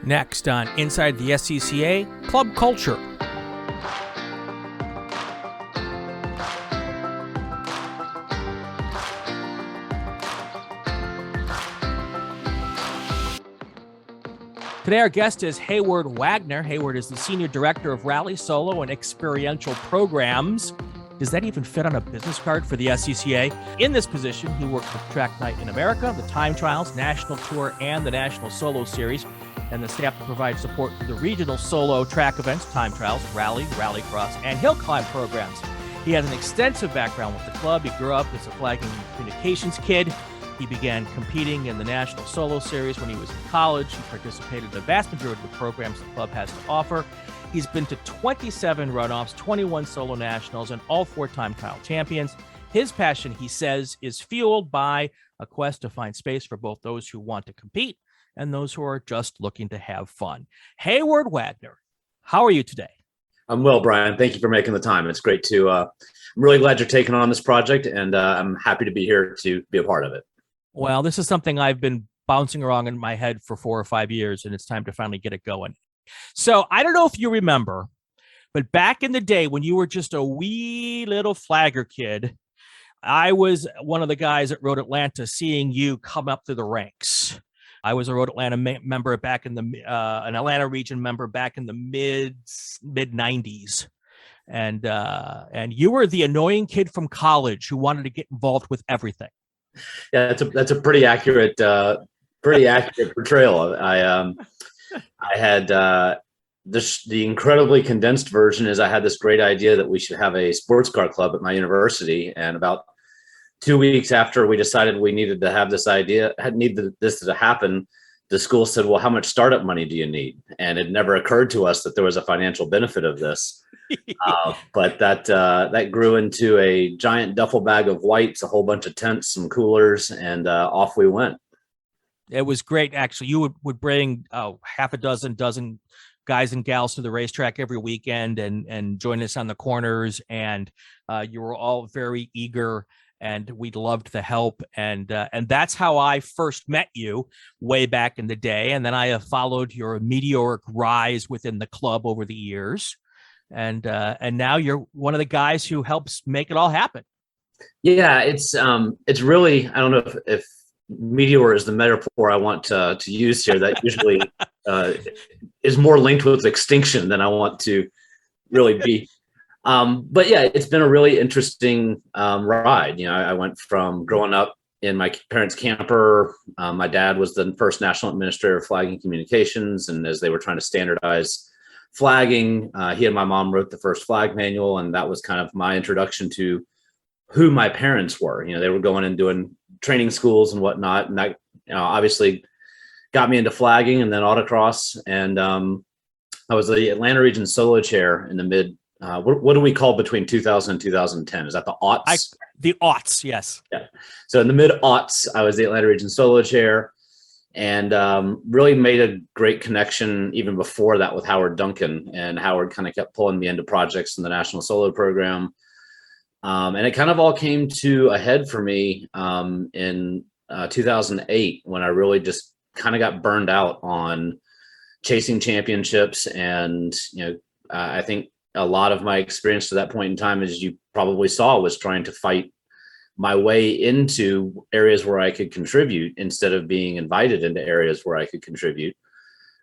Next on Inside the SCCA, Club Culture. Today our guest is Heyward Wagner. Heyward is the Senior Director of Rally, Solo, and Experiential Programs. Does that even fit on a business card for the SCCA? In this position, he worked with Track Night in America, the Time Trials, National Tour, and the National Solo Series, and the staff to provide support for the regional solo track events, Time Trials, Rally, RallyCross, and Hillclimb programs. He has an extensive background with the club. He grew up as a flagging communications kid. He began competing in the National Solo Series when he was in college. He participated in the vast majority of the programs the club has to offer. He's been to 27 runoffs, 21 solo nationals, and all 4 time trial champions. His passion, he says, is fueled by a quest to find space for both those who want to compete and those who are just looking to have fun. Heyward Wagner, how are you today? I'm well, Brian. Thank you for making the time. It's great to, I'm really glad you're taking on this project, and I'm happy to be here to be a part of it. Well, this is something I've been bouncing around in my head for 4 or 5 years, and it's time to finally get it going. So I don't know if you remember, but back in the day when you were just a wee little flagger kid, I was one of the guys at Road Atlanta seeing you come up through the ranks. I was a Road Atlanta member back in the an Atlanta region member back in the mid 90s, and you were the annoying kid from college who wanted to get involved with everything. Yeah, that's a pretty accurate portrayal. I had the incredibly condensed version is I had this great idea that we should have a sports car club at my university, and about 2 weeks after we decided we needed to have this idea, needed this to happen, the school said, well, how much startup money do you need? And it never occurred to us that there was a financial benefit of this. But that grew into a giant duffel bag of whites, a whole bunch of tents, some coolers, and off we went. It was great, actually. You would bring half a dozen guys and gals to the racetrack every weekend and join us on the corners. And you were all very eager, and we loved the help. And that's how I first met you way back in the day. And then I have followed your meteoric rise within the club over the years. And now you're one of the guys who helps make it all happen. Yeah, it's really, I don't know if meteor is the metaphor I want to use here. That usually is more linked with extinction than I want to really be. But yeah, it's been a really interesting ride. You know, I went from growing up in my parents' camper. My dad was the first national administrator of flagging communications, and as they were trying to standardize flagging, he and my mom wrote the first flag manual, and that was kind of my introduction to who my parents were. You know, they were going and doing training schools and whatnot, and that obviously got me into flagging and then autocross. And I was the Atlanta region solo chair in the mid. What do we call between 2000 and 2010? Is that the aughts? The aughts, yes. Yeah. So in the mid aughts, I was the Atlanta region solo chair, and really made a great connection even before that with Howard Duncan. And Howard kind of kept pulling me into projects in the National Solo Program. And it kind of all came to a head for me in 2008 when I really just kind of got burned out on chasing championships. And, I think a lot of my experience to that point in time, as you probably saw, was trying to fight my way into areas where I could contribute instead of being invited into areas where I could contribute.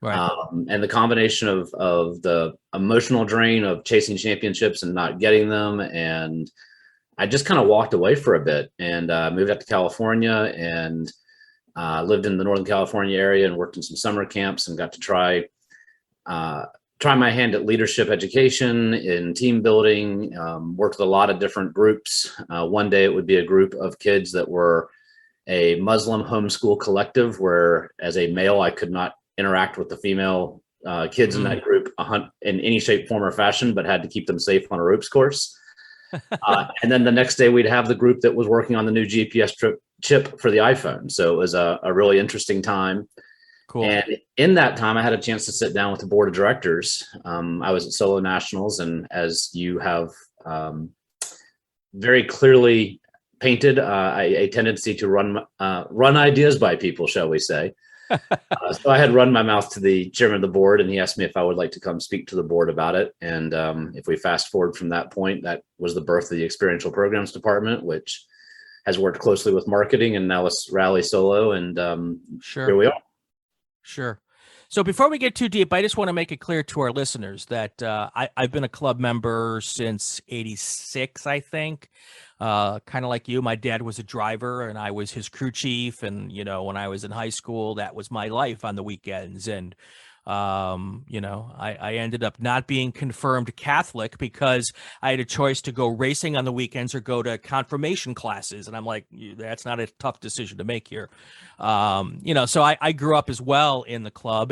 Right. And the combination of the emotional drain of chasing championships and not getting them. And I just kind of walked away for a bit and moved out to California and lived in the Northern California area and worked in some summer camps and got to try my hand at leadership education, in team building, worked with a lot of different groups. One day it would be a group of kids that were a Muslim homeschool collective where as a male, I could not interact with the female kids in that group in any shape, form, or fashion, but had to keep them safe on a ropes course. And then the next day we'd have the group that was working on the new GPS chip for the iPhone. So it was a really interesting time. Cool. And in that time, I had a chance to sit down with the board of directors. I was at Solo Nationals, and as you have very clearly painted, a tendency to run ideas by people, shall we say. So I had run my mouth to the chairman of the board, and he asked me if I would like to come speak to the board about it. And if we fast forward from that point, that was the birth of the Experiential Programs Department, which has worked closely with marketing, and now it's Rally Solo. And Sure. here we are. Sure. So before we get too deep, I just want to make it clear to our listeners that I've been a club member since '86, I think. Kind of like you, my dad was a driver and I was his crew chief. And, when I was in high school, that was my life on the weekends. And, I ended up not being confirmed Catholic because I had a choice to go racing on the weekends or go to confirmation classes. And I'm like, that's not a tough decision to make here. So I grew up as well in the club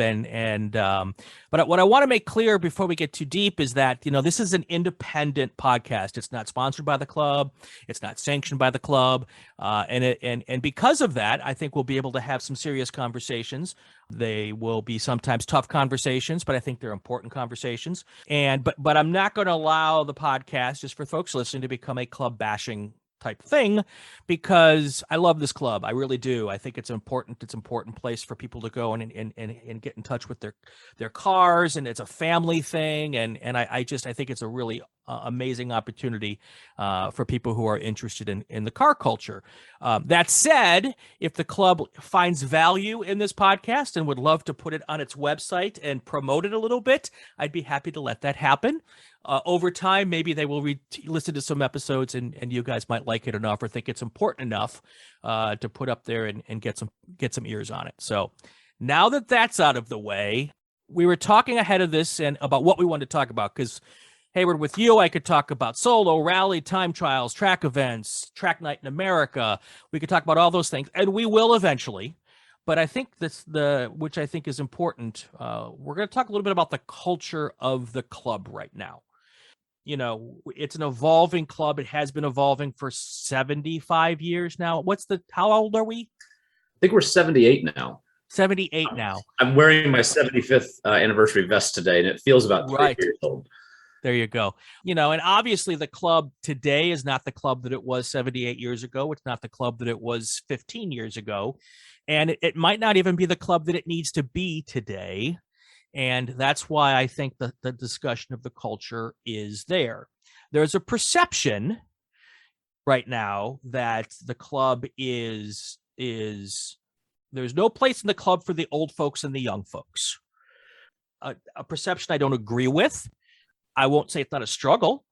but what I want to make clear before we get too deep is that, this is an independent podcast. It's not sponsored by the club. It's not sanctioned by the club. And because of that, I think we'll be able to have some serious conversations. They will be sometimes tough conversations, but I think they're important conversations. But I'm not going to allow the podcast, just for folks listening, to become a club bashing type thing, because I love this club. I really do. I think it's important. It's an important place for people to go and get in touch with their cars, and it's a family thing. And I think it's a really amazing opportunity for people who are interested in the car culture. That said, if the club finds value in this podcast and would love to put it on its website and promote it a little bit, I'd be happy to let that happen. Over time, maybe they will listen to some episodes and you guys might like it enough or think it's important enough to put up there and get some ears on it. So now that that's out of the way, we were talking ahead of this and about what we wanted to talk about, because Heyward, with you, I could talk about solo, rally, time trials, track events, track night in America. We could talk about all those things, and we will eventually. But I think which I think is important, we're going to talk a little bit about the culture of the club right now. It's an evolving club. It has been evolving for 75 years now. How old are we? I think we're 78 now. 78 now. I'm wearing my 75th anniversary vest today, and it feels about 3 years old. There you go. And obviously the club today is not the club that it was 78 years ago. It's not the club that it was 15 years ago. And it might not even be the club that it needs to be today. And that's why I think the discussion of the culture is there. There's a perception right now that the club there's no place in the club for the old folks and the young folks. A perception I don't agree with. I won't say it's not a struggle.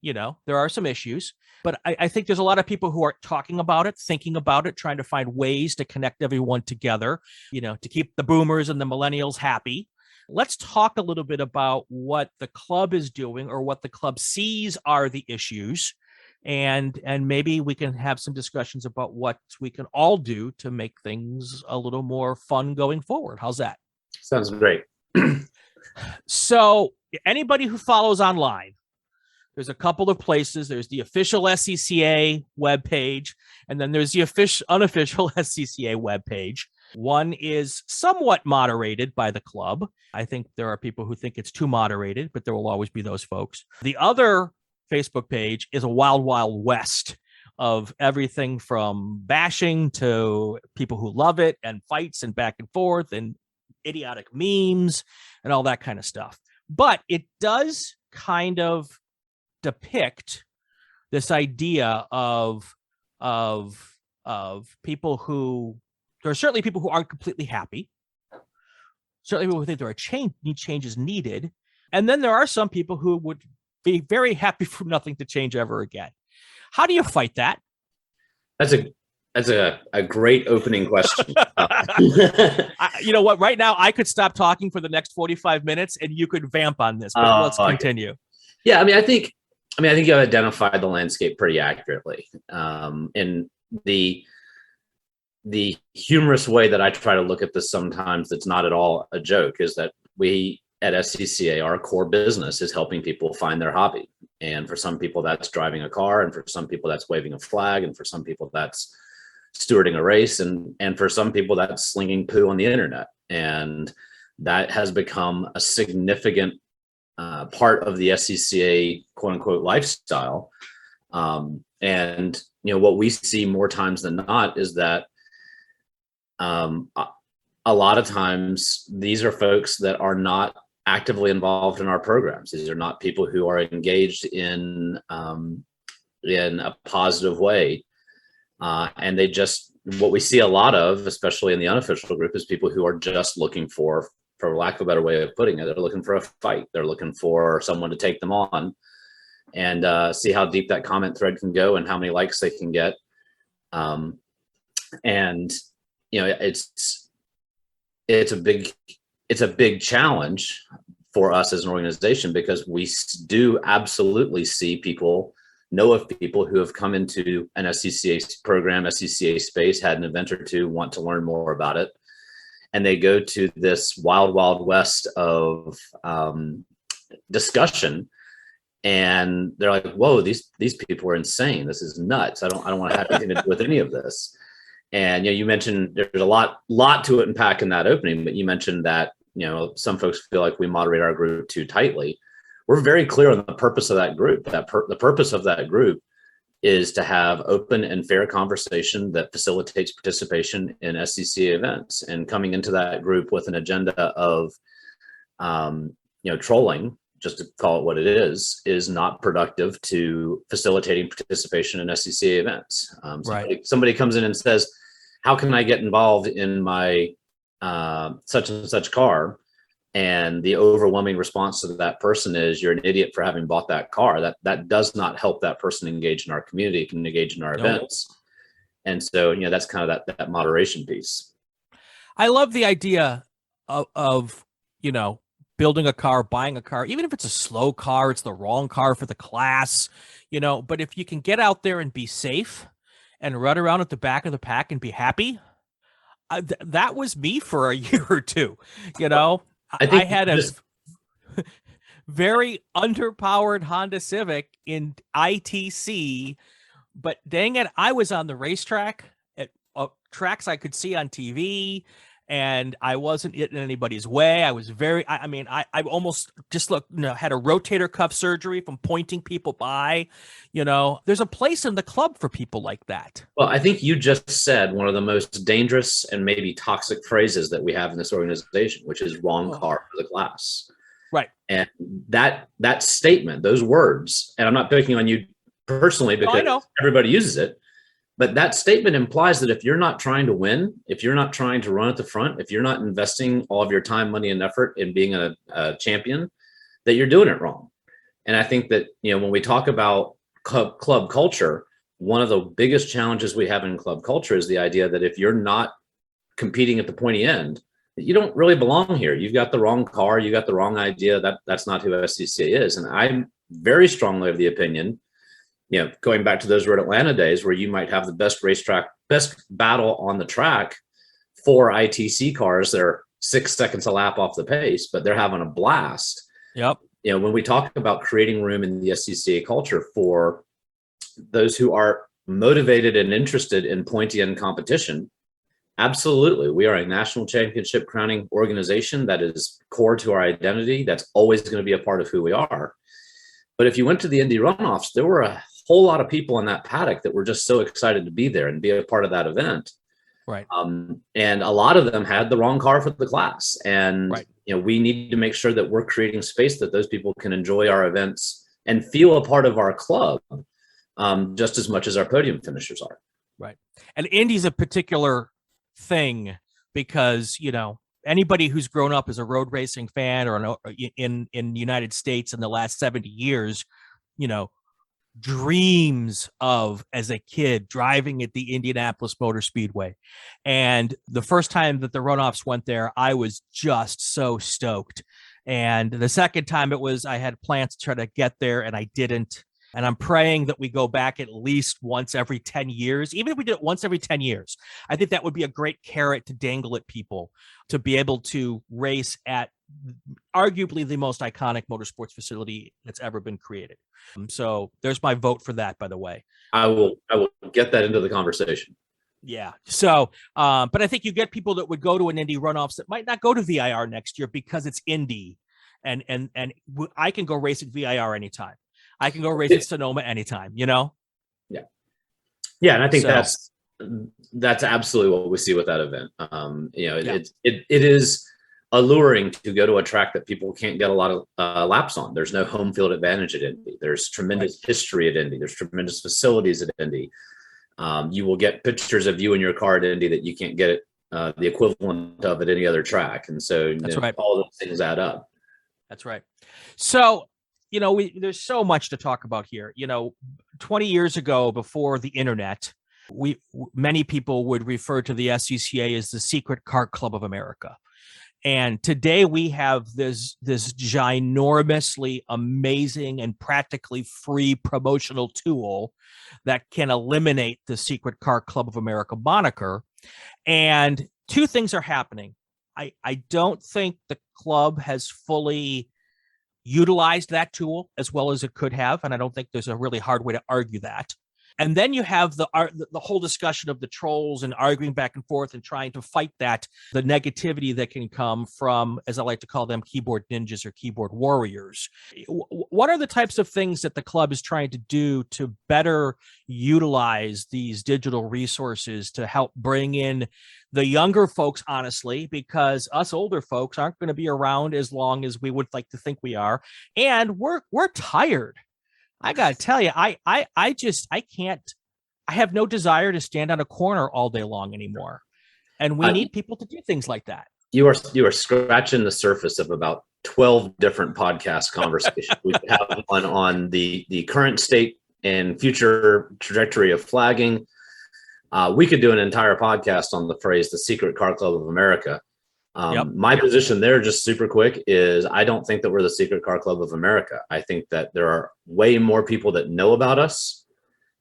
There are some issues, but I think there's a lot of people who are talking about it, thinking about it, trying to find ways to connect everyone together, to keep the boomers and the millennials happy. Let's talk a little bit about what the club is doing or what the club sees are the issues. And maybe we can have some discussions about what we can all do to make things a little more fun going forward. How's that? Sounds great. So anybody who follows online, there's a couple of places. There's the official SCCA webpage, and then there's the unofficial SCCA webpage. One is somewhat moderated by the club. I think there are people who think it's too moderated, but there will always be those folks. The other Facebook page is a wild, wild west of everything from bashing to people who love it and fights and back and forth and idiotic memes and all that kind of stuff. But it does kind of depict this idea of people who, there are certainly people who aren't completely happy. Certainly people who think there are changes needed. And then there are some people who would be very happy for nothing to change ever again. How do you fight that? That's a great opening question. You know what? Right now, I could stop talking for the next 45 minutes and you could vamp on this, but let's continue. Yeah, I think you identified the landscape pretty accurately. And the humorous way that I try to look at this sometimes, that's not at all a joke, is that we at SCCA, our core business is helping people find their hobby. And for some people, that's driving a car, and for some people, that's waving a flag, and for some people, that's stewarding a race, and for some people, that's slinging poo on the internet. And that has become a significant part of the SCCA quote unquote lifestyle. And what we see more times than not is that a lot of times these are folks that are not actively involved in our programs. These are not people who are engaged in a positive way. And they just, what we see a lot of, especially in the unofficial group, is people who are just looking for lack of a better way of putting it, they're looking for a fight. They're looking for someone to take them on and see how deep that comment thread can go and how many likes they can get. And, you know, it's a big challenge for us as an organization, because we do absolutely know of people who have come into an SCCA program, SCCA space, had an event or two, want to learn more about it. And they go to this wild, wild west of discussion. And they're like, whoa, these people are insane. This is nuts. I don't want to have anything to do with any of this. And, you know, you mentioned there's a lot to it unpack in that opening, but you mentioned that, you know, some folks feel like we moderate our group too tightly. We're very clear on the purpose of that group. The purpose of that group is to have open and fair conversation that facilitates participation in SCCA events. And coming into that group with an agenda of, you know, trolling, just to call it what it is not productive to facilitating participation in SCCA events. Somebody comes in and says, how can I get involved in my such and such car? And the overwhelming response to that person is, you're an idiot for having bought that car. That does not help that person engage in our community, can engage in our events. And so, you know, that's kind of that moderation piece. I love the idea of, you know, building a car, buying a car, even if it's a slow car, it's the wrong car for the class, you know, but if you can get out there and be safe and run around at the back of the pack and be happy, that was me for a year or two, you know. I had a very underpowered Honda Civic in ITC, but dang it, I was on the racetrack at tracks I could see on TV, and I wasn't getting anybody's way. I was I almost just had a rotator cuff surgery from pointing people by. You know, there's a place in the club for people like that. Well, I think you just said one of the most dangerous and maybe toxic phrases that we have in this organization, which is wrong car for the class. Right. And that statement, those words, and I'm not picking on you personally because everybody uses it, but that statement implies that if you're not trying to win, if you're not trying to run at the front, if you're not investing all of your time, money, and effort in being a champion, that you're doing it wrong. And I think that, you know, when we talk about club culture, one of the biggest challenges we have in club culture is the idea that if you're not competing at the pointy end, you don't really belong here. You've got the wrong car. You got the wrong idea. That's not who SCCA is. And I'm very strongly of the opinion, you know, going back to those Road Atlanta days where you might have the best battle on the track, 4 ITC cars that are 6 seconds a lap off the pace, but they're having a blast. Yep. You know, when we talk about creating room in the SCCA culture for those who are motivated and interested in pointy end competition, absolutely. We are a national championship crowning organization that is core to our identity. That's always going to be a part of who we are. But if you went to the Indy runoffs, there were a whole lot of people in that paddock that were just so excited to be there and be a part of that event. Right. And a lot of them had the wrong car for the class. And, you know, we need to make sure that we're creating space that those people can enjoy our events and feel a part of our club just as much as our podium finishers are. Right. And Indy's a particular thing because, you know, anybody who's grown up as a road racing fan or in the United States in the last 70 years, you know, dreams of as a kid driving at the Indianapolis Motor Speedway. And the first time that the runoffs went there, I was just so stoked. And the second time I had plans to try to get there and I didn't. And I'm praying that we go back at least once every 10 years. Even if we did it once every 10 years, I think that would be a great carrot to dangle at people to be able to race at arguably the most iconic motorsports facility that's ever been created. So there's my vote for that, by the way. I will get that into the conversation. Yeah. So, but I think you get people that would go to an Indy runoffs that might not go to VIR next year because it's Indy and I can go race at VIR anytime. I can go race at Sonoma anytime, you know? Yeah. Yeah. And I think That's absolutely what we see with that event. Yeah. It is alluring to go to a track that people can't get a lot of laps on. There's no home field advantage at Indy. There's tremendous history at Indy. There's tremendous facilities at Indy. You will get pictures of you in your car at Indy that you can't get the equivalent of at any other track. And so all those things add up. That's right. So, there's so much to talk about here. 20 years ago, before the internet, many people would refer to the SCCA as the secret car club of America. And today we have this ginormously amazing and practically free promotional tool that can eliminate the secret car club of America moniker. And two things are happening. I don't think the club has fully utilized that tool as well as it could have. And I don't think there's a really hard way to argue that. And then you have the whole discussion of the trolls and arguing back and forth and trying to fight the negativity that can come from, as I like to call them, keyboard ninjas or keyboard warriors. What are the types of things that the club is trying to do to better utilize these digital resources to help bring in the younger folks, honestly, because us older folks aren't going to be around as long as we would like to think we are. And we're tired. I got to tell you, I can't, I have no desire to stand on a corner all day long anymore. And we need people to do things like that. You are scratching the surface of about 12 different podcast conversations. We have one on the current state and future trajectory of flagging. We could do an entire podcast on the phrase, the secret car club of America. My position there, just super quick, is I don't think that we're the secret car club of America. I think that there are way more people that know about us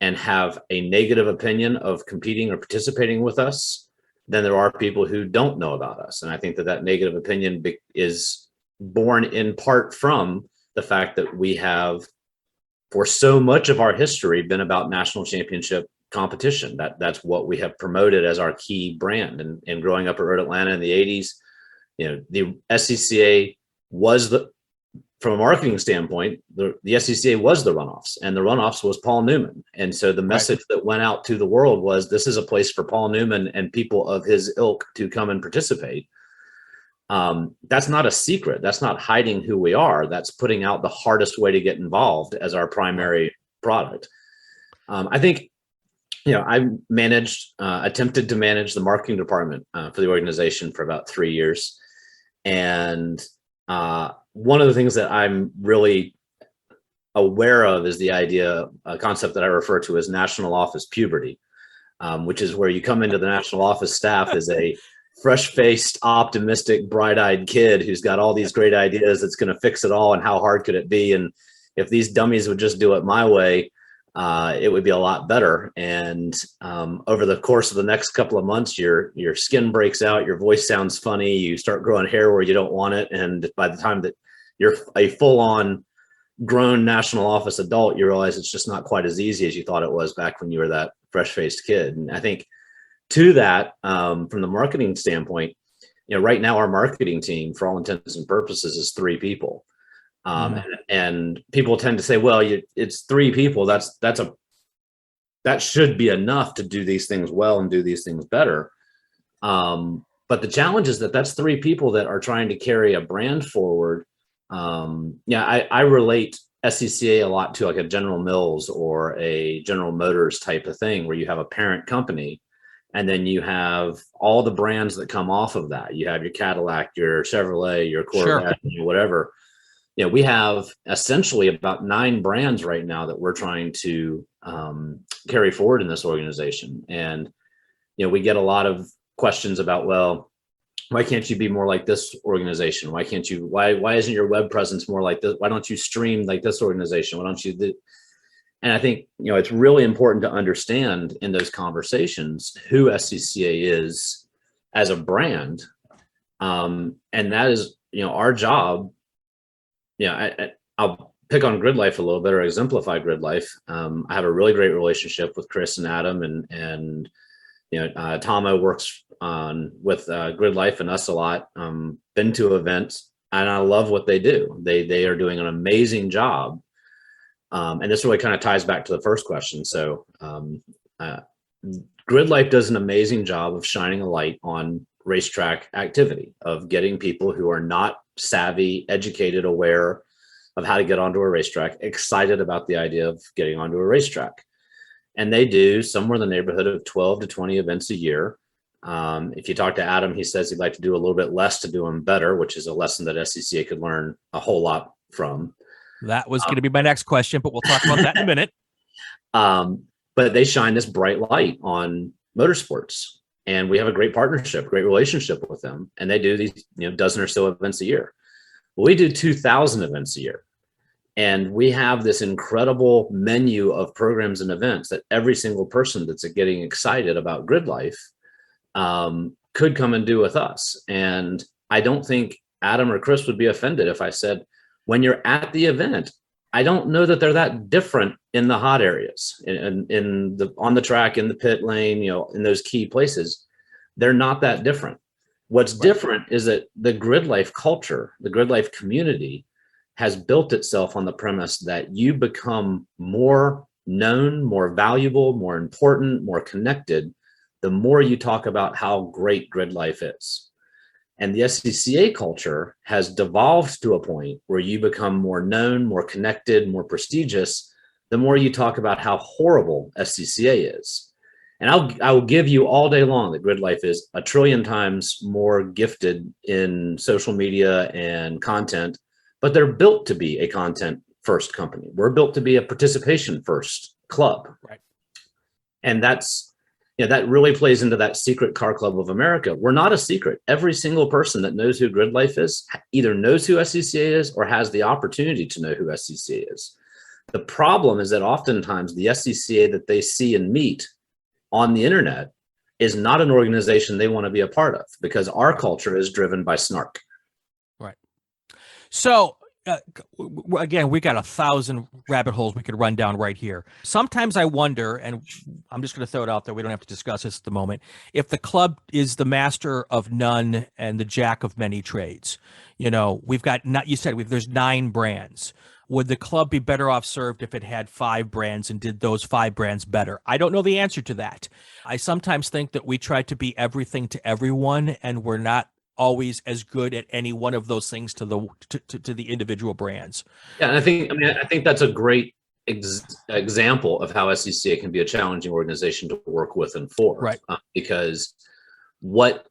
and have a negative opinion of competing or participating with us than there are people who don't know about us. And I think that negative opinion is born in part from the fact that we have, for so much of our history, been about national championship competition. That's what we have promoted as our key brand. And growing up at Road Atlanta in the 80s, the SCCA was from a marketing standpoint, the SCCA was the runoffs, and the runoffs was Paul Newman. And so the message that went out to the world was, this is a place for Paul Newman and people of his ilk to come and participate. That's not a secret. That's not hiding who we are. That's putting out the hardest way to get involved as our primary product. I think, I attempted to manage the marketing department for the organization for about 3 years. And one of the things that I'm really aware of is the idea, a concept that I refer to as national office puberty, which is where you come into the national office staff as a fresh-faced, optimistic, bright-eyed kid who's got all these great ideas that's going to fix it all, and how hard could it be? And if these dummies would just do it my way, it would be a lot better. And over the course of the next couple of months, your skin breaks out, your voice sounds funny, you start growing hair where you don't want it. And by the time that you're a full-on grown national office adult, you realize it's just not quite as easy as you thought it was back when you were that fresh-faced kid. And I think to that, from the marketing standpoint, right now our marketing team, for all intents and purposes, is 3 people. And people tend to say, well, it's 3 people. That should be enough to do these things well and do these things better. But the challenge is that that's 3 people that are trying to carry a brand forward. I relate SCCA a lot to like a General Mills or a General Motors type of thing, where you have a parent company, and then you have all the brands that come off of that. You have your Cadillac, your Chevrolet, your Corvette, whatever. We have essentially about 9 brands right now that we're trying to carry forward in this organization. And, we get a lot of questions about, well, why can't you be more like this organization? Why isn't your web presence more like this? Why don't you stream like this organization? Why don't you And I think, it's really important to understand in those conversations who SCCA is as a brand. And that is, our job. I'll pick on Grid Life a little bit, or exemplify Grid Life. I have a really great relationship with Chris and Adam, and Tomo works with Grid Life and us a lot. Been to events, and I love what they do. They are doing an amazing job. And this really kind of ties back to the first question. So Grid Life does an amazing job of shining a light on racetrack activity, of getting people who are not savvy, educated, aware of how to get onto a racetrack, excited about the idea of getting onto a racetrack. And they do somewhere in the neighborhood of 12 to 20 events a year. If you talk to Adam, he says he'd like to do a little bit less to do them better, which is a lesson that SCCA could learn a whole lot from. That was going to be my next question, but we'll talk about that in a minute. But they shine this bright light on motorsports, and we have a great partnership, great relationship with them. And they do these, dozen or so events a year. Well, we do 2,000 events a year. And we have this incredible menu of programs and events that every single person that's getting excited about Grid Life could come and do with us. And I don't think Adam or Chris would be offended if I said, when you're at the event, I don't know that they're that different in the hot areas, on the track, in the pit lane, in those key places. They're not that different. What's different is that the Grid Life culture, the Grid Life community, has built itself on the premise that you become more known, more valuable, more important, more connected, the more you talk about how great Grid Life is. And the SCCA culture has devolved to a point where you become more known, more connected, more prestigious, the more you talk about how horrible SCCA is. And I will give you all day long that Grid Life is a trillion times more gifted in social media and content, but they're built to be a content first company. We're built to be a participation first club. Right. And that's, that really plays into that secret car club of America. We're not a secret. Every single person that knows who Grid Life is either knows who SCCA is or has the opportunity to know who SCCA is. The problem is that oftentimes the SCCA that they see and meet on the internet is not an organization they want to be a part of, because our culture is driven by snark. Right. So again, we got 1,000 rabbit holes we could run down right here. Sometimes I wonder, and I'm just going to throw it out there, we don't have to discuss this at the moment, if the club is the master of none and the jack of many trades. We've got, there's 9 brands. Would the club be better off served if it had 5 brands and did those 5 brands better? I don't know the answer to that. I sometimes think that we try to be everything to everyone, and we're not always as good at any one of those things to the individual brands. Yeah, and I think that's a great example of how SCCA can be a challenging organization to work with and for. Right. Because what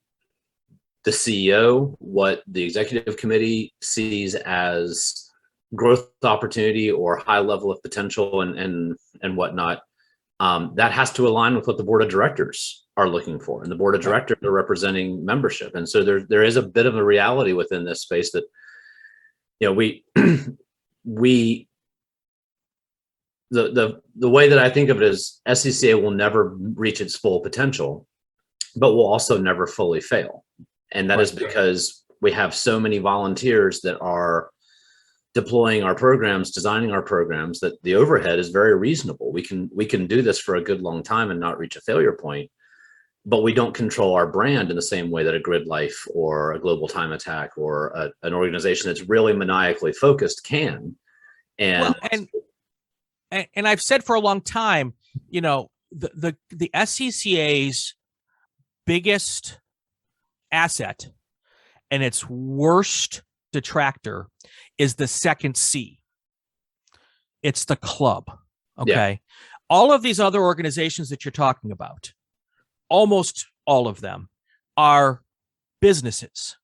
the CEO, what the executive committee sees as growth opportunity or high level of potential and whatnot, that has to align with what the board of directors are looking for, and the board of directors are representing membership. And so there is a bit of a reality within this space that, we the way that I think of it is SCCA will never reach its full potential, but will also never fully fail. And that is because we have so many volunteers that are deploying our programs, designing our programs, that the overhead is very reasonable. We can do this for a good long time and not reach a failure point, but we don't control our brand in the same way that a Grid Life or a Global Time Attack or an organization that's really maniacally focused can. And and I've said for a long time, the SCCA's biggest asset and its worst detractor is the second C. It's the club. Okay. Yeah. All of these other organizations that you're talking about, almost all of them are businesses.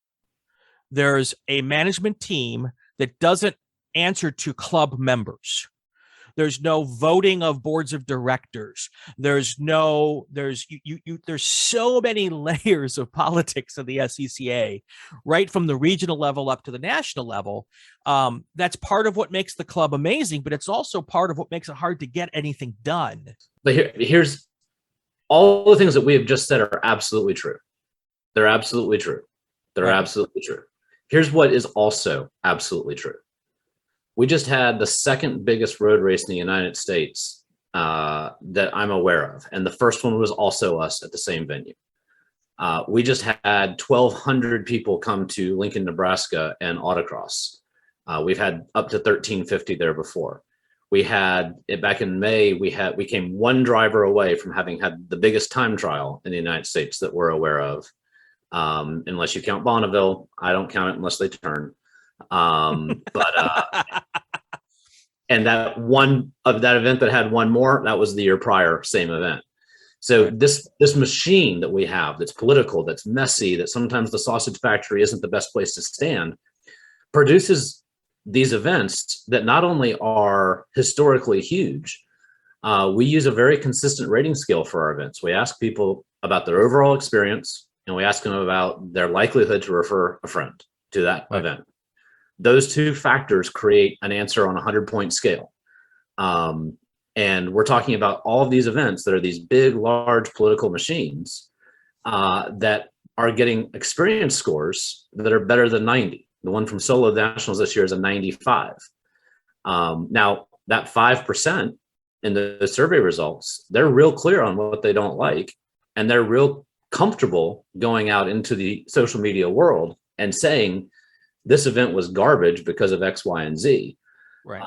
There's a management team that doesn't answer to club members. There's no voting of boards of directors. There's so many layers of politics in the SCCA, right from the regional level up to the national level. That's part of what makes the club amazing, but it's also part of what makes it hard to get anything done. But here's all the things that we have just said are absolutely true. They're absolutely true. They're absolutely true. Here's what is also absolutely true. We just had the second biggest road race in the United States that I'm aware of. And the first one was also us at the same venue. We just had 1,200 people come to Lincoln, Nebraska and autocross. We've had up to 1,350 there before. We had it back in May. We came one driver away from having had the biggest time trial in the United States that we're aware of. Unless you count Bonneville, I don't count it unless they turn. And that one of that event that had one more, that was the year prior, same event. So this machine that we have, that's political, that's messy, that sometimes the sausage factory isn't the best place to stand, produces these events that not only are historically huge, we use a very consistent rating scale for our events. We ask people about their overall experience, and we ask them about their likelihood to refer a friend to that event. Those two factors create an answer on a 100-point scale. And we're talking about all of these events that are these big, large political machines that are getting experience scores that are better than 90. The one from Solo Nationals this year is a 95. Now, that 5% in the survey results, they're real clear on what they don't like, and they're real comfortable going out into the social media world and saying, this event was garbage because of X, Y, and Z. Right.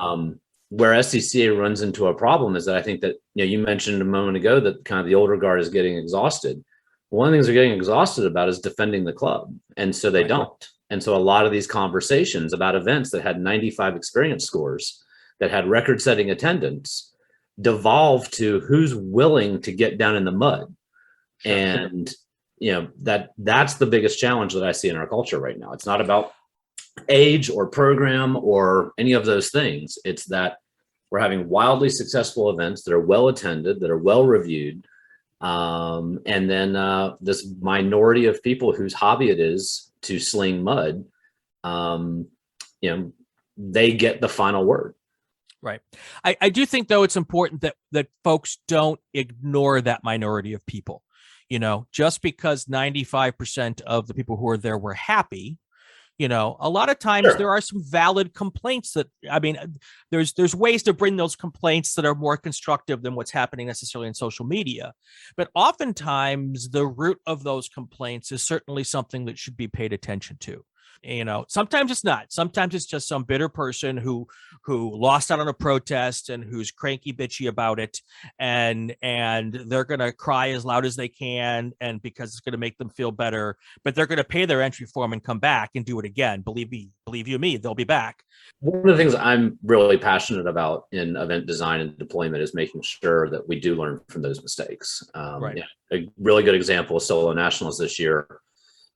Where SCCA runs into a problem is that I think that, you mentioned a moment ago that kind of the older guard is getting exhausted. One of the things they're getting exhausted about is defending the club. And so they don't. And so a lot of these conversations about events that had 95 experience scores, that had record-setting attendance, devolve to who's willing to get down in the mud. Sure. And, that's the biggest challenge that I see in our culture right now. It's not about age or program or any of those things. It's that we're having wildly successful events that are well attended, that are well reviewed, and then this minority of people whose hobby it is to sling mud, they get the final word. Right. I do think, though, it's important that folks don't ignore that minority of people. Just because 95% of the people who are there were happy, a lot of times There are some valid complaints that, there's ways to bring those complaints that are more constructive than what's happening necessarily in social media. But oftentimes the root of those complaints is certainly something that should be paid attention to. Sometimes it's not. Sometimes it's just some bitter person who lost out on a protest and who's cranky bitchy about it, and they're going to cry as loud as they can, and because it's going to make them feel better, but they're going to pay their entry form and come back and do it again. Believe you me, they'll be back. One of the things I'm really passionate about in event design and deployment is making sure that we do learn from those mistakes. A really good example of Solo Nationals this year,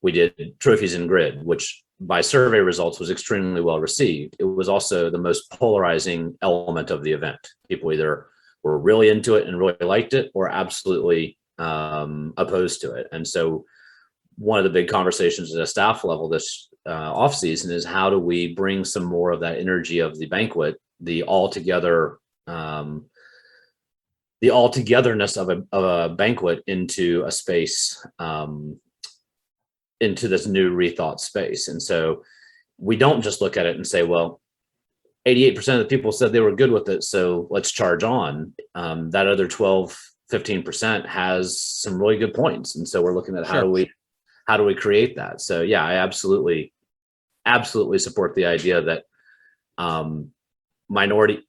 we did trophies in grid, which by survey results was extremely well received. It was also the most polarizing element of the event. People either were really into it and really liked it, or absolutely opposed to it. And so one of the big conversations at a staff level this off season is, how do we bring some more of that energy of the banquet, the all-togetherness of a banquet into a space, into this new rethought space. And so we don't just look at it and say, well, 88% of the people said they were good with it, so let's charge on. That other 12-15% has some really good points. And so we're looking at how do we create that? So yeah, I absolutely support the idea that minority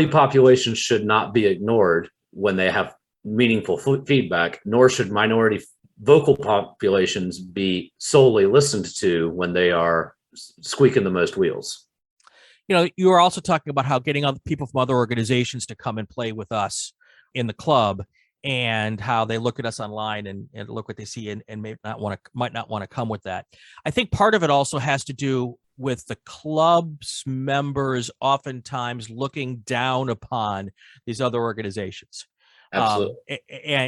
populations should not be ignored when they have meaningful feedback, nor should minority vocal populations be solely listened to when they are squeaking the most wheels. You were also talking about how getting other people from other organizations to come and play with us in the club, and how they look at us online and look what they see and might not want to come with that. I think part of it also has to do with the club's members oftentimes looking down upon these other organizations. Absolutely.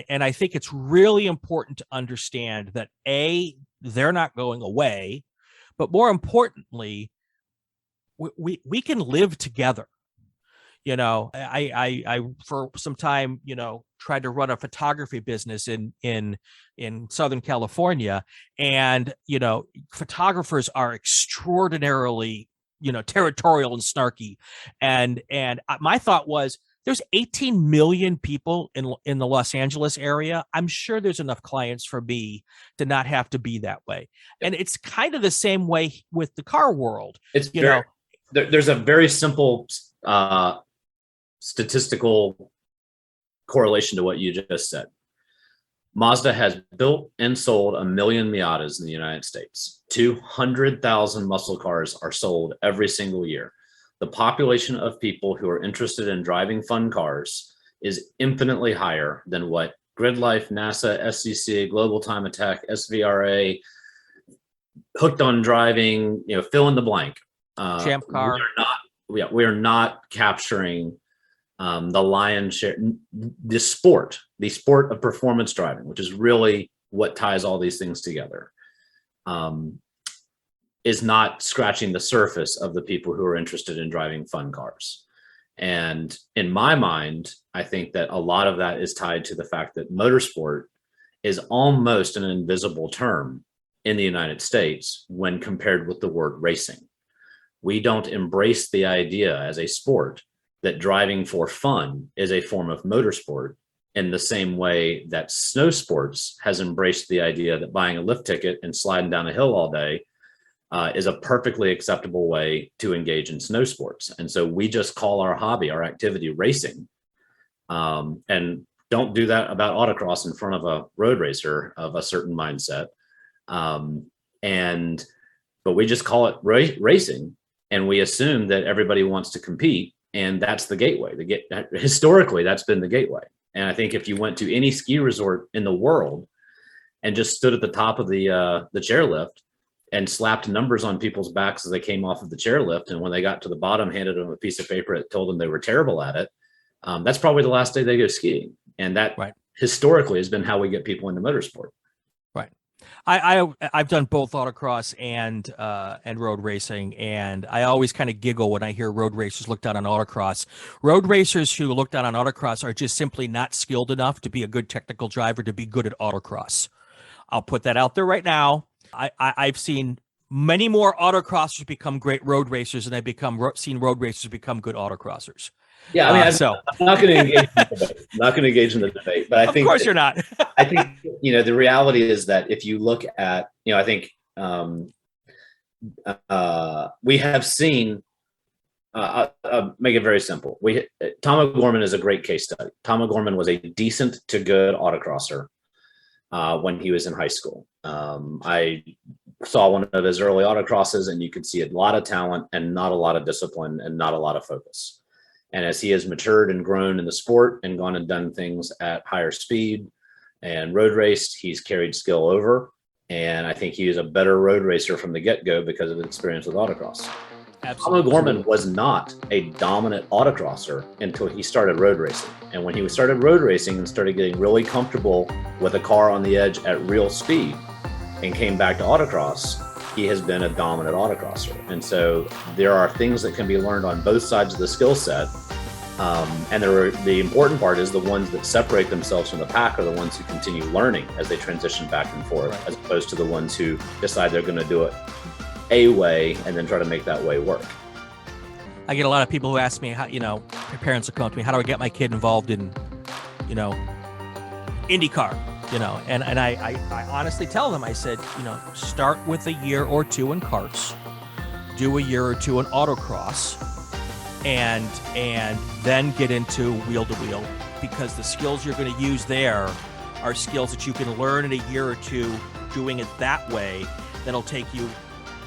And I think it's really important to understand that they're not going away, but more importantly, we can live together. I for some time, tried to run a photography business in Southern California, and photographers are extraordinarily territorial and snarky, and my thought was, there's 18 million people in the Los Angeles area. I'm sure there's enough clients for me to not have to be that way. And it's kind of the same way with the car world. There's a very simple statistical correlation to what you just said. Mazda has built and sold 1 million Miatas in the United States. 200,000 muscle cars are sold every single year. The population of people who are interested in driving fun cars is infinitely higher than what Grid Life, NASA, SCCA, Global Time Attack, SVRA, Hooked on Driving, fill in the blank. Champ Car. We are not capturing the lion's share. The sport of performance driving, which is really what ties all these things together, is not scratching the surface of the people who are interested in driving fun cars. And in my mind, I think that a lot of that is tied to the fact that motorsport is almost an invisible term in the United States when compared with the word racing. We don't embrace the idea as a sport that driving for fun is a form of motorsport in the same way that snow sports has embraced the idea that buying a lift ticket and sliding down a hill all day is a perfectly acceptable way to engage in snow sports. And so we just call our hobby, our activity, racing, and don't do that about autocross in front of a road racer of a certain mindset. But we just call it racing, and we assume that everybody wants to compete, and that's the gateway. Historically, that's been the gateway. And I think if you went to any ski resort in the world and just stood at the top of the chairlift and slapped numbers on people's backs as they came off of the chairlift, and when they got to the bottom, handed them a piece of paper that told them they were terrible at it, that's probably the last day they go skiing. And that historically has been how we get people into motorsport. Right. I've done both autocross and road racing, and I always kind of giggle when I hear road racers look down on autocross. Road racers who look down on autocross are just simply not skilled enough to be a good technical driver to be good at autocross. I'll put that out there right now. I've seen many more autocrossers become great road racers than I've seen road racers become good autocrossers. Yeah, I'm not going to engage in the debate. I'm not going to engage in the debate, but I think, of course, you're not. I think the reality is that if you look at, I think we have seen. Make it very simple. Tom O'Gorman is a great case study. Tom O'Gorman was a decent to good autocrosser when he was in high school. I saw one of his early autocrosses, and you could see a lot of talent and not a lot of discipline and not a lot of focus. And as he has matured and grown in the sport and gone and done things at higher speed and road raced, he's carried skill over. And I think he is a better road racer from the get-go because of his experience with autocross. Absolutely. Tom O'Gorman was not a dominant autocrosser until he started road racing. And when he started road racing and started getting really comfortable with a car on the edge at real speed and came back to autocross, he has been a dominant autocrosser. And so there are things that can be learned on both sides of the skill set. And the important part is the ones that separate themselves from the pack are the ones who continue learning as they transition back and forth, as opposed to the ones who decide they're going to do it a way and then try to make that way work. I get a lot of people who ask me, how, their parents will come to me, how do I get my kid involved in, IndyCar? And I honestly tell them, I said, start with a year or two in karts, do a year or two in autocross, and then get into wheel to wheel, because the skills you're going to use there are skills that you can learn in a year or two doing it that way. That'll take you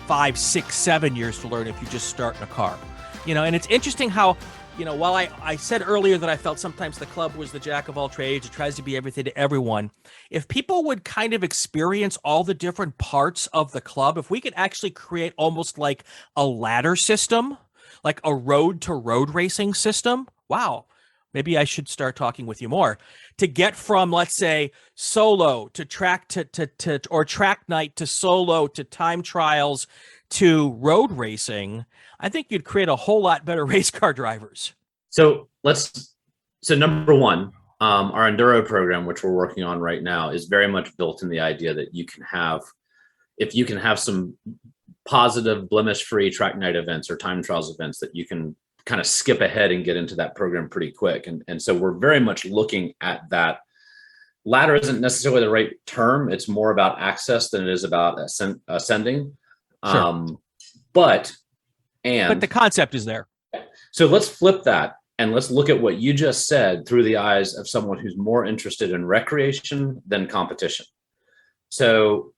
5, 6, 7 years to learn if you just start in a car. And it's interesting how, while I said earlier that I felt sometimes the club was the jack of all trades, it tries to be everything to everyone. If people would kind of experience all the different parts of the club, if we could actually create almost like a ladder system, like a road to road racing system, wow, maybe I should start talking with you more to get from, let's say, solo to track or track night to solo to time trials to road racing. I think you'd create a whole lot better race car drivers. So number one, our enduro program, which we're working on right now, is very much built in the idea that if you can have some positive blemish-free track night events or time trials events, that you can kind of skip ahead and get into that program pretty quick. And so we're very much looking at that. Ladder isn't necessarily the right term. It's more about access than it is about ascending. Sure. But the concept is there. So let's flip that and let's look at what you just said through the eyes of someone who's more interested in recreation than competition. So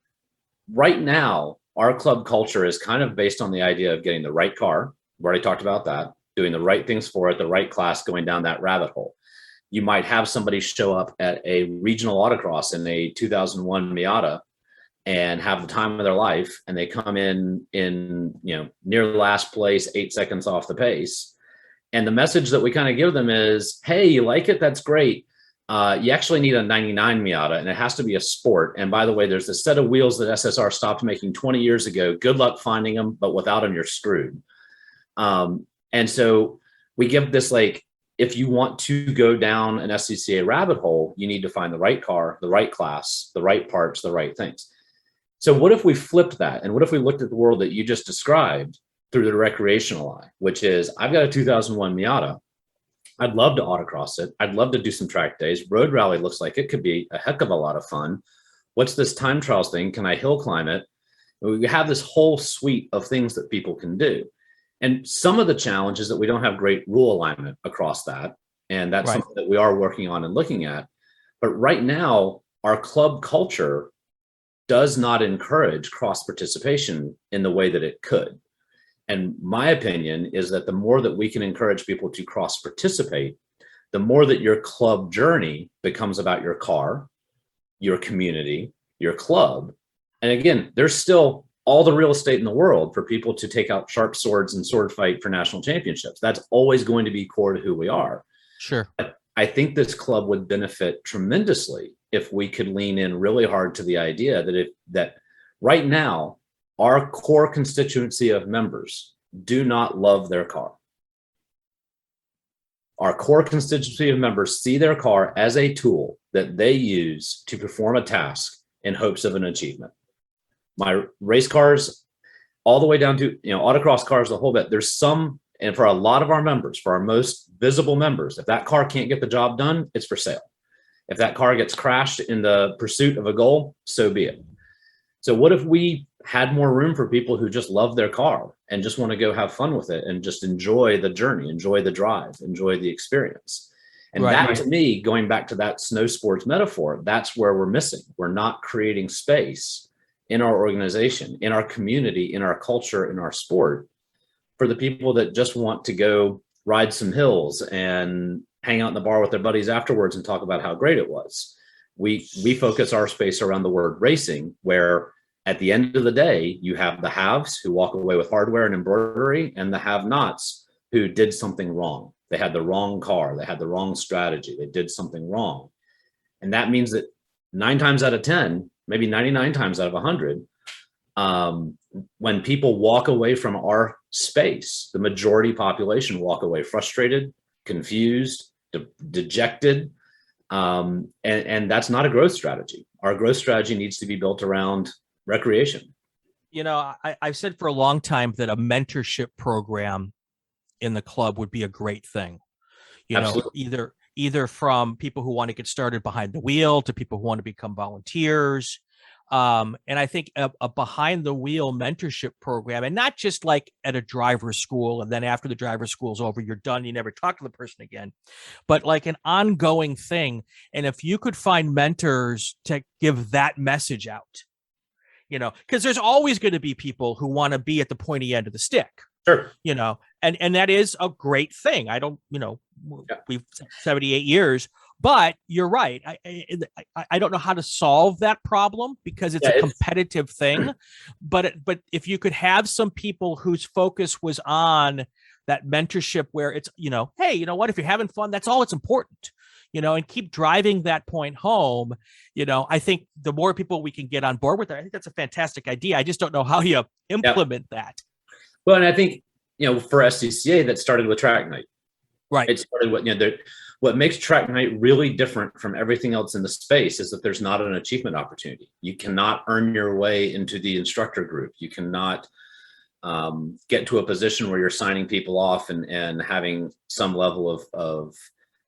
right now, our club culture is kind of based on the idea of getting the right car. We've already talked about that, doing the right things for it, the right class, going down that rabbit hole. You might have somebody show up at a regional autocross in a 2001 Miata and have the time of their life, and they come in near last place, 8 seconds off the pace. And the message that we kind of give them is, hey, you like it? That's great. You actually need a 99 Miata, and it has to be a sport. And by the way, there's a set of wheels that SSR stopped making 20 years ago. Good luck finding them, but without them, you're screwed. And so we give this, like, if you want to go down an SCCA rabbit hole, you need to find the right car, the right class, the right parts, the right things. So what if we flipped that? And what if we looked at the world that you just described through the recreational eye, which is, I've got a 2001 Miata. I'd love to autocross it. I'd love to do some track days. Road rally looks like it could be a heck of a lot of fun. What's this time trials thing? Can I hill climb it? We have this whole suite of things that people can do. And some of the challenge is that we don't have great rule alignment across that. And that's something that we are working on and looking at. But right now, our club culture does not encourage cross participation in the way that it could. And my opinion is that the more that we can encourage people to cross participate, the more that your club journey becomes about your car, your community, your club. And again, there's still all the real estate in the world for people to take out sharp swords and sword fight for national championships. That's always going to be core to who we are. Sure. But I think this club would benefit tremendously if we could lean in really hard to the idea that right now, our core constituency of members do not love their car. Our core constituency of members see their car as a tool that they use to perform a task in hopes of an achievement. My race cars, all the way down to autocross cars, the whole bit. There's some, and for a lot of our members, for our most visible members, if that car can't get the job done, it's for sale. If that car gets crashed in the pursuit of a goal, so be it. So what if we had more room for people who just love their car and just want to go have fun with it and just enjoy the journey, enjoy the drive, enjoy the experience? And to me, going back to that snow sports metaphor, that's where we're missing. We're not creating space in our organization, in our community, in our culture, in our sport, for the people that just want to go ride some hills and hang out in the bar with their buddies afterwards and talk about how great it was. We focus our space around the word racing, where at the end of the day, you have the haves who walk away with hardware and embroidery, and the have-nots who did something wrong. They had the wrong car. They had the wrong strategy. They did something wrong. And that means that 9 times out of 10, maybe 99 times out of 100, when people walk away from our space, the majority population walk away frustrated, confused, dejected, and that's not a growth strategy. Our growth strategy needs to be built around recreation. I've said for a long time that a mentorship program in the club would be a great thing. Either from people who want to get started behind the wheel to people who want to become volunteers. And I think a behind the wheel mentorship program, and not just like at a driver's school, and then after the driver's school's over, you're done, you never talk to the person again, but like an ongoing thing. And if you could find mentors to give that message out, because there's always going to be people who want to be at the pointy end of the stick. Sure. And that is a great thing. I don't, we've 78 years, but you're right. I don't know how to solve that problem because it's a competitive thing. But if you could have some people whose focus was on that mentorship, where it's, hey, you know what, if you're having fun, that's all that's important, and keep driving that point home. I think the more people we can get on board with that, I think that's a fantastic idea. I just don't know how you implement that. Well, and I think, for SCCA, that started with track night. Right. It started with, what makes track night really different from everything else in the space is that there's not an achievement opportunity. You cannot earn your way into the instructor group. You cannot get to a position where you're signing people off and having some level of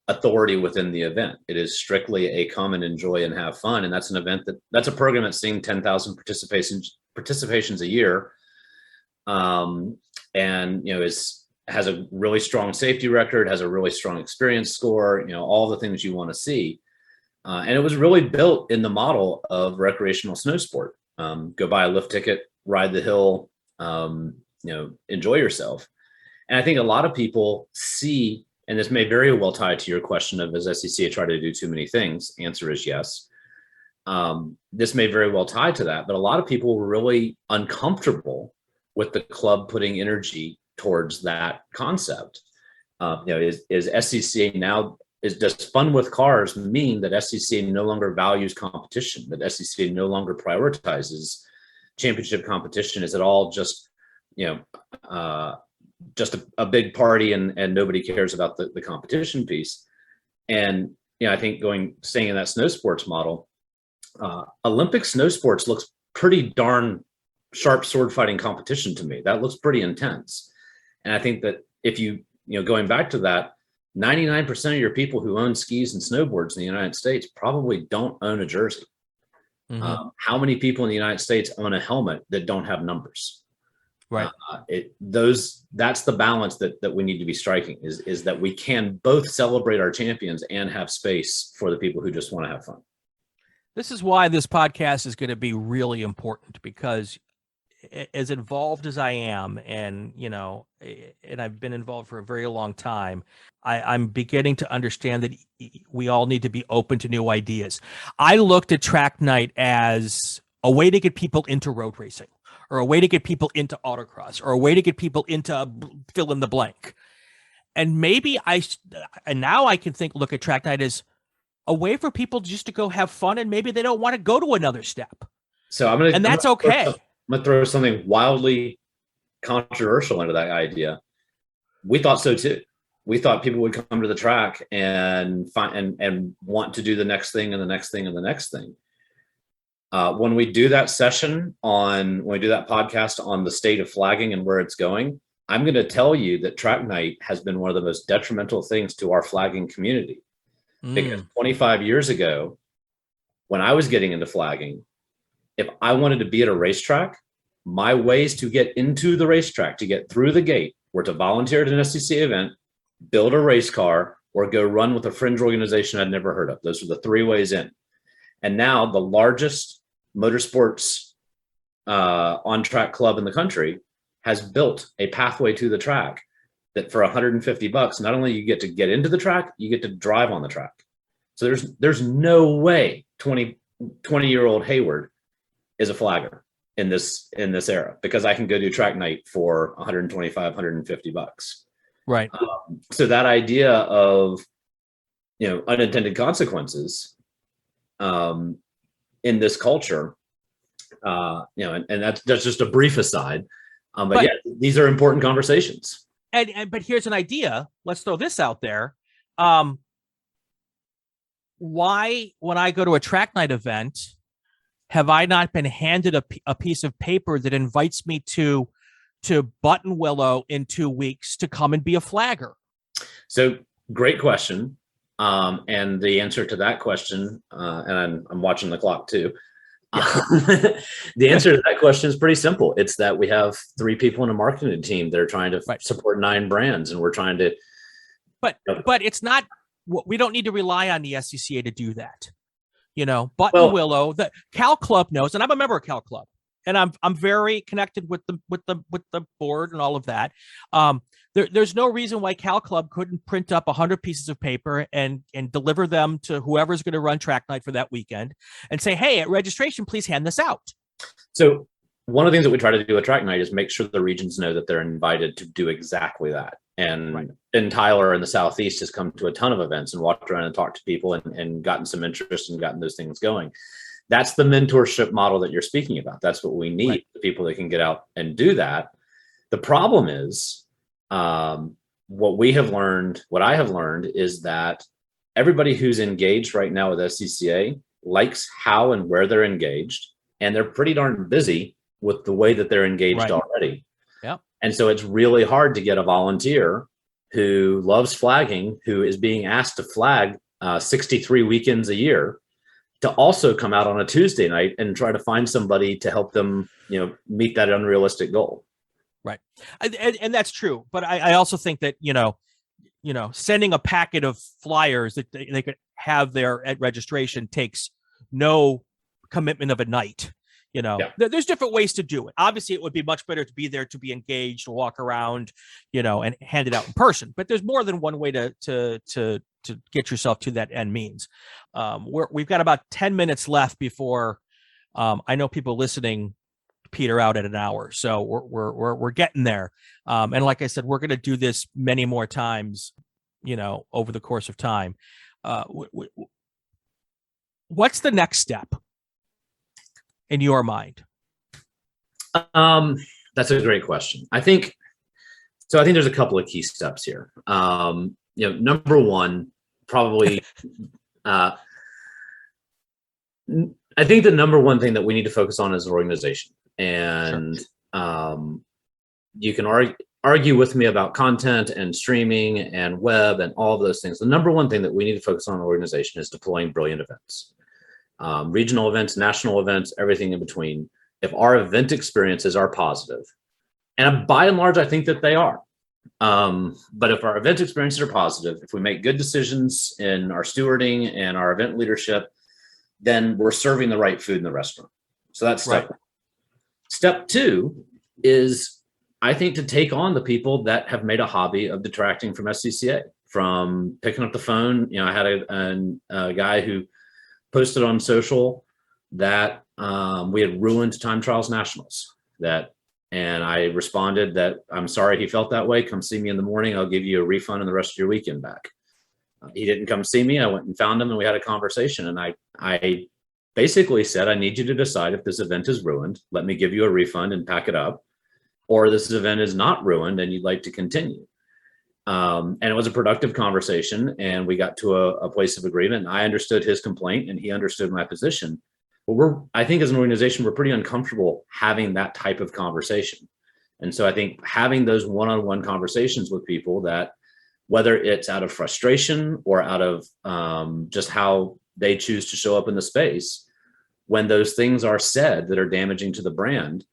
authority within the event. It is strictly a come and enjoy and have fun. And that's an event that's a program that's seeing 10,000 participations a year. And, is has a really strong safety record, has a really strong experience score, all the things you want to see. And it was really built in the model of recreational snow sport. Go buy a lift ticket, ride the hill, enjoy yourself. And I think a lot of people see, and this may very well tie to your question of, does SCCA try to do too many things? Answer is yes. This may very well tie to that, but a lot of people were really uncomfortable with the club putting energy towards that concept. Is SCCA now, does fun with cars mean that SCCA no longer values competition, that SCCA no longer prioritizes championship competition? Is it all just, just a big party and nobody cares about the competition piece? And, I think staying in that snow sports model, Olympic snow sports looks pretty darn sharp sword fighting competition to me. That looks pretty intense. And I think that if going back to that, 99% of your people who own skis and snowboards in the United States probably don't own a jersey. Mm-hmm. How many people in the United States own a helmet that don't have numbers? Right. That's the balance that we need to be striking, is that we can both celebrate our champions and have space for the people who just want to have fun. This is why this podcast is going to be really important, because as involved as I am, and I've been involved for a very long time, I'm beginning to understand that we all need to be open to new ideas. I looked at track night as a way to get people into road racing, or a way to get people into autocross, or a way to get people into fill in the blank. And maybe now I can look at track night as a way for people just to go have fun, and maybe they don't want to go to another step. So that's okay. I'm going to throw something wildly controversial into that idea. We thought so too. We thought people would come to the track and want to do the next thing and the next thing and the next thing. When we do that podcast on the state of flagging and where it's going, I'm going to tell you that track night has been one of the most detrimental things to our flagging community. Because 25 years ago, when I was getting into flagging, if I wanted to be at a racetrack, my ways to get into the racetrack, to get through the gate, were to volunteer at an SCCA event, build a race car, or go run with a fringe organization I'd never heard of. Those were the three ways in. And now the largest motorsports on-track club in the country has built a pathway to the track that for $150, not only you get to get into the track, you get to drive on the track. So there's no way 20-year-old Heyward is a flagger in this era, because I can go do track night for $125, $150. Right. So that idea of, unintended consequences in this culture, and that's just a brief aside. But yeah, these are important conversations. But here's an idea. Let's throw this out there. Why, when I go to a track night event, have I not been handed a piece of paper that invites me to Button Willow in 2 weeks to come and be a flagger? So great question. And the answer to that question, and I'm watching the clock too. The answer to that question is pretty simple. It's that we have 3 people in a marketing team that are trying to support 9 brands, and we're trying to. But it's not. We don't need to rely on the SCCA to do that. Button Willow, the Cal Club knows, and I'm a member of Cal Club, and I'm very connected with the board and all of that. There's no reason why Cal Club couldn't print up 100 pieces of paper and deliver them to whoever's going to run track night for that weekend, and say, hey, at registration, please hand this out. So one of the things that we try to do at track night is make sure the regions know that they're invited to do exactly that. And Tyler in the Southeast has come to a ton of events and walked around and talked to people and gotten some interest and gotten those things going. That's the mentorship model that you're speaking about. That's what we need, the people that can get out and do that. The problem is, what I have learned is that everybody who's engaged right now with SCCA likes how and where they're engaged, and they're pretty darn busy with the way that they're engaged already. Yeah. And so it's really hard to get a volunteer who loves flagging, who is being asked to flag 63 weekends a year, to also come out on a Tuesday night and try to find somebody to help them, meet that unrealistic goal. Right. And that's true. But I also think that, sending a packet of flyers that they could have there at registration takes no commitment of a night. Yeah. There's different ways to do it. Obviously, it would be much better to be there, to be engaged, to walk around, and hand it out in person. But there's more than one way to get yourself to that end means. We've got about 10 minutes left before I know people listening peter out at an hour. So we're getting there. And like I said, we're going to do this many more times, over the course of time. What's the next step in your mind? That's a great question. I think there's a couple of key steps here. Number one, probably, I think the number one thing that we need to focus on is an organization. And sure. You can argue with me about content and streaming and web and all of those things. The number one thing that we need to focus on in an organization is deploying brilliant events, regional events, national events, everything in between. If our event experiences are positive, and by and large, I think that they are. But if our event experiences are positive, if we make good decisions in our stewarding and our event leadership, then we're serving the right food in the restaurant. So that's step one. Step two is, I think, to take on the people that have made a hobby of detracting from SCCA, from picking up the phone. I had a guy who posted on social that we had ruined time trials nationals. And I responded that I'm sorry he felt that way. Come see me in the morning. I'll give you a refund and the rest of your weekend back. He didn't come see me. I went and found him and we had a conversation. And I basically said, I need you to decide if this event is ruined. Let me give you a refund and pack it up. Or this event is not ruined and you'd like to continue. And it was a productive conversation and we got to a place of agreement. And I understood his complaint and he understood my position. But I think as an organization, we're pretty uncomfortable having that type of conversation. And so I think having those one-on-one conversations with people, that whether it's out of frustration or out of just how they choose to show up in the space, when those things are said that are damaging to the brand,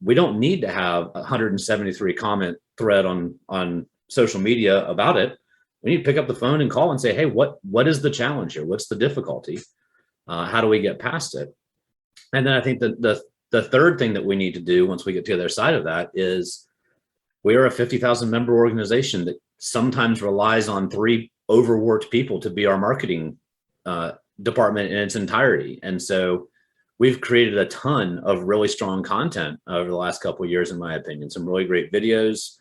we don't need to have a 173 comment thread on social media about it. We need to pick up the phone and call and say, hey, what is the challenge here? What's the difficulty? How do we get past it? And then I think the third thing that we need to do once we get to the other side of that is, we are a 50,000 member organization that sometimes relies on 3 overworked people to be our marketing department in its entirety. And so we've created a ton of really strong content over the last couple of years, in my opinion, some really great videos.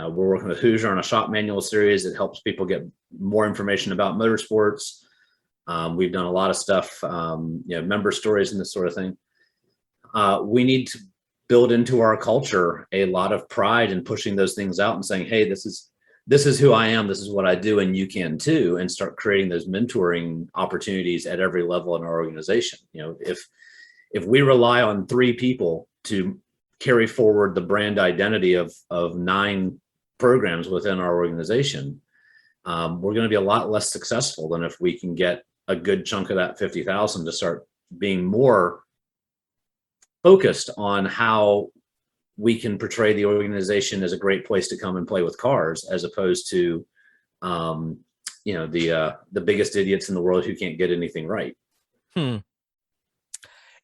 We're working with Hoosier on a shop manual series that helps people get more information about motorsports. We've done a lot of stuff, member stories and this sort of thing. We need to build into our culture a lot of pride in pushing those things out and saying, hey, this is who I am, this is what I do, and you can too, and start creating those mentoring opportunities at every level in our organization. If we rely on 3 people to carry forward the brand identity of 9 programs within our organization, we're going to be a lot less successful than if we can get a good chunk of that 50,000 to start being more focused on how we can portray the organization as a great place to come and play with cars, as opposed to, the biggest idiots in the world who can't get anything right.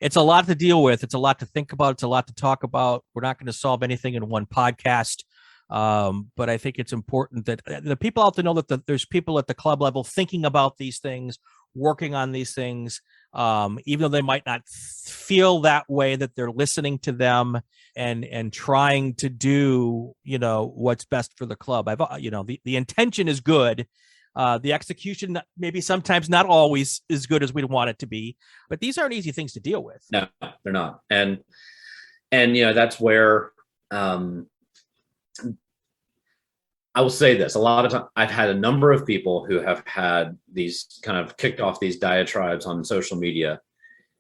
It's a lot to deal with. It's a lot to think about. It's a lot to talk about. We're not going to solve anything in one podcast. But I think it's important that the people out there know that there's people at the club level thinking about these things, working on these things, even though they might not feel that way, that they're listening to them and trying to do, what's best for the club. The intention is good. The execution, maybe sometimes not always as good as we'd want it to be, but these aren't easy things to deal with. No, they're not. And that's where, I will say this, a lot of times I've had a number of people who have had these kind of kicked off these diatribes on social media.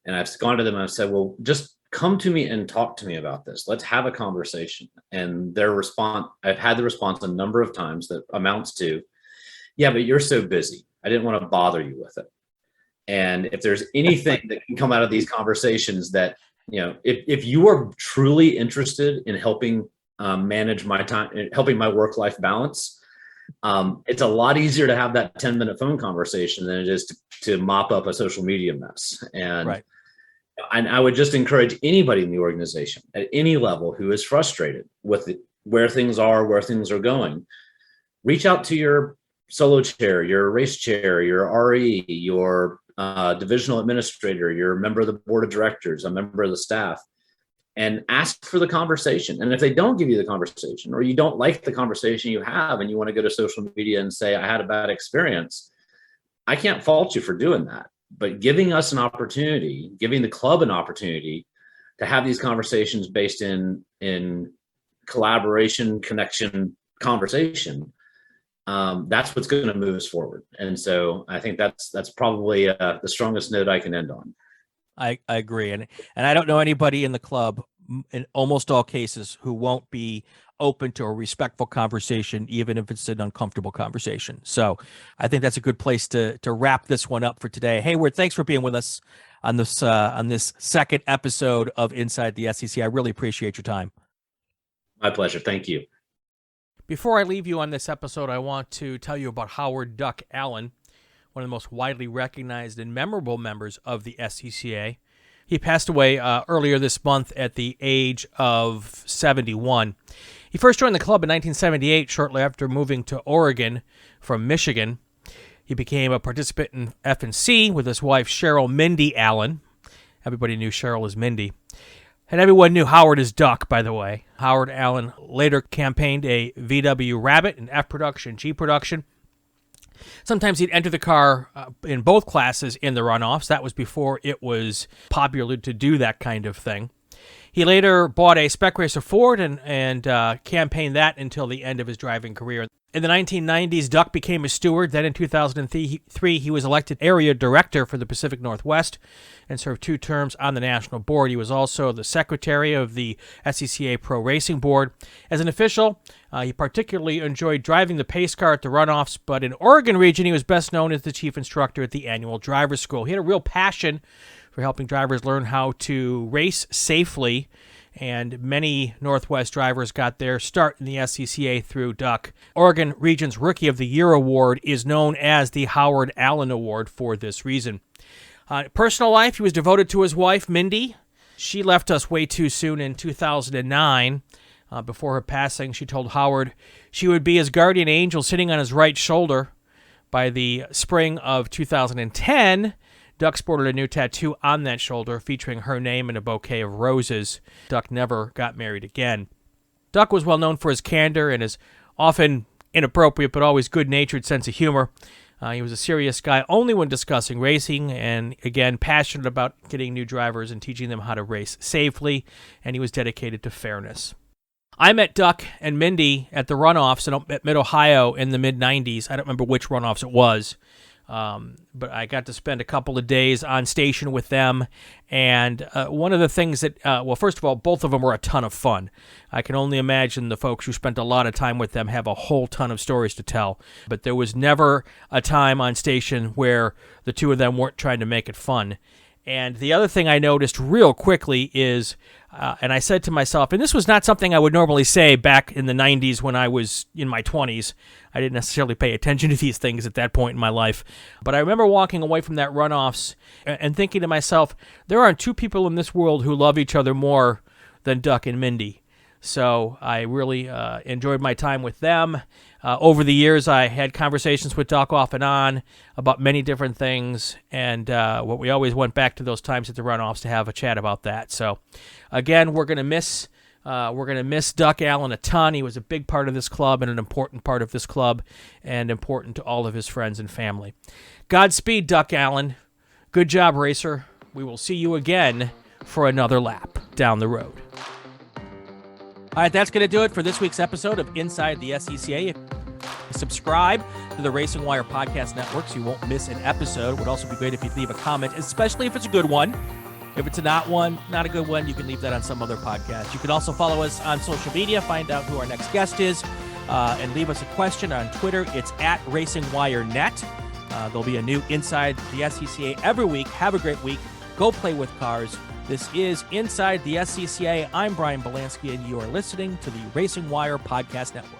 And I've gone to them and I've said, well, just come to me and talk to me about this. Let's have a conversation. And their response, I've had the response a number of times that amounts to, yeah, but you're so busy. I didn't want to bother you with it. And if there's anything that can come out of these conversations that if you are truly interested in helping manage my time, helping my work-life balance, it's a lot easier to have that 10-minute phone conversation than it is to mop up a social media mess. And Right. I would just encourage anybody in the organization at any level who is frustrated with where things are going, reach out to your solo chair, your race chair, your RE, your divisional administrator, your member of the board of directors, a member of the staff, and ask for the conversation. And if they don't give you the conversation, or you don't like the conversation you have and you want to go to social media and say, I had a bad experience, I can't fault you for doing that. But giving the club an opportunity to have these conversations based in collaboration, connection, conversation, that's what's going to move us forward. And so I think that's probably the strongest note I can end on. I agree. And I don't know anybody in the club in almost all cases who won't be open to a respectful conversation, even if it's an uncomfortable conversation. So I think that's a good place to wrap this one up for today. Heyward, thanks for being with us on this second episode of Inside the SCCA. I really appreciate your time. My pleasure. Thank you. Before I leave you on this episode, I want to tell you about Howard Duck Allen, one of the most widely recognized and memorable members of the SCCA. He passed away earlier this month at the age of 71. He first joined the club in 1978, shortly after moving to Oregon from Michigan. He became a participant in F&C with his wife, Cheryl Mindy Allen. Everybody knew Cheryl as Mindy. And everyone knew Howard as Duck, by the way. Howard Allen later campaigned a VW Rabbit in F production, G production. Sometimes he'd enter the car in both classes in the runoffs. That was before it was popular to do that kind of thing. He later bought a Spec Racer Ford and campaigned that until the end of his driving career. In the 1990s, Duck became a steward. Then in 2003, he was elected area director for the Pacific Northwest and served 2 terms on the national board. He was also the secretary of the SCCA Pro Racing Board. As an official, he particularly enjoyed driving the pace car at the runoffs, but in Oregon region, he was best known as the chief instructor at the annual driver's school. He had a real passion for helping drivers learn how to race safely, and many Northwest drivers got their start in the SCCA through Duck. Oregon Region's Rookie of the Year Award is known as the Howard Allen Award for this reason. Personal life, he was devoted to his wife, Mindy. She left us way too soon in 2009. Before her passing, she told Howard she would be his guardian angel sitting on his right shoulder. By the spring of 2010, Duck sported a new tattoo on that shoulder featuring her name and a bouquet of roses. Duck never got married again. Duck was well known for his candor and his often inappropriate but always good-natured sense of humor. He was a serious guy only when discussing racing, and again, passionate about getting new drivers and teaching them how to race safely, and he was dedicated to fairness. I met Duck and Mindy at the runoffs at Mid-Ohio in the mid-90s. I don't remember which runoffs it was. But I got to spend a couple of days on station with them, and one of the things that, well, first of all, both of them were a ton of fun. I can only imagine the folks who spent a lot of time with them have a whole ton of stories to tell, but there was never a time on station where the two of them weren't trying to make it fun. And the other thing I noticed real quickly is, and I said to myself, and this was not something I would normally say back in the 90s when I was in my 20s. I didn't necessarily pay attention to these things at that point in my life. But I remember walking away from that runoffs and thinking to myself, there aren't 2 people in this world who love each other more than Duck and Mindy. So I really enjoyed my time with them. Over the years, I had conversations with Duck off and on about many different things, and what we always went back to those times at the runoffs to have a chat about that. So, again, we're gonna miss Duck Allen a ton. He was a big part of this club and an important part of this club, and important to all of his friends and family. Godspeed, Duck Allen. Good job, racer. We will see you again for another lap down the road. All right, that's going to do it for this week's episode of Inside the SCCA. Subscribe to the Racing Wire Podcast Network so you won't miss an episode. It would also be great if you'd leave a comment, especially if it's a good one. If it's not a good one, you can leave that on some other podcast. You can also follow us on social media, find out who our next guest is, and leave us a question on Twitter. It's at RacingWireNet. There'll be a new Inside the SCCA every week. Have a great week. Go play with cars. This is Inside the SCCA. I'm Brian Belansky, and you are listening to the Racing Wire Podcast Network.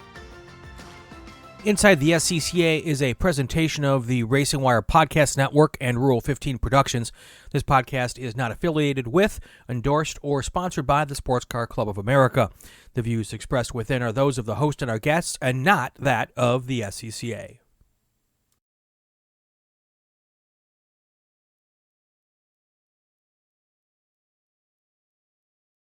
Inside the SCCA is a presentation of the Racing Wire Podcast Network and Rural 15 Productions. This podcast is not affiliated with, endorsed, or sponsored by the Sports Car Club of America. The views expressed within are those of the host and our guests, and not that of the SCCA.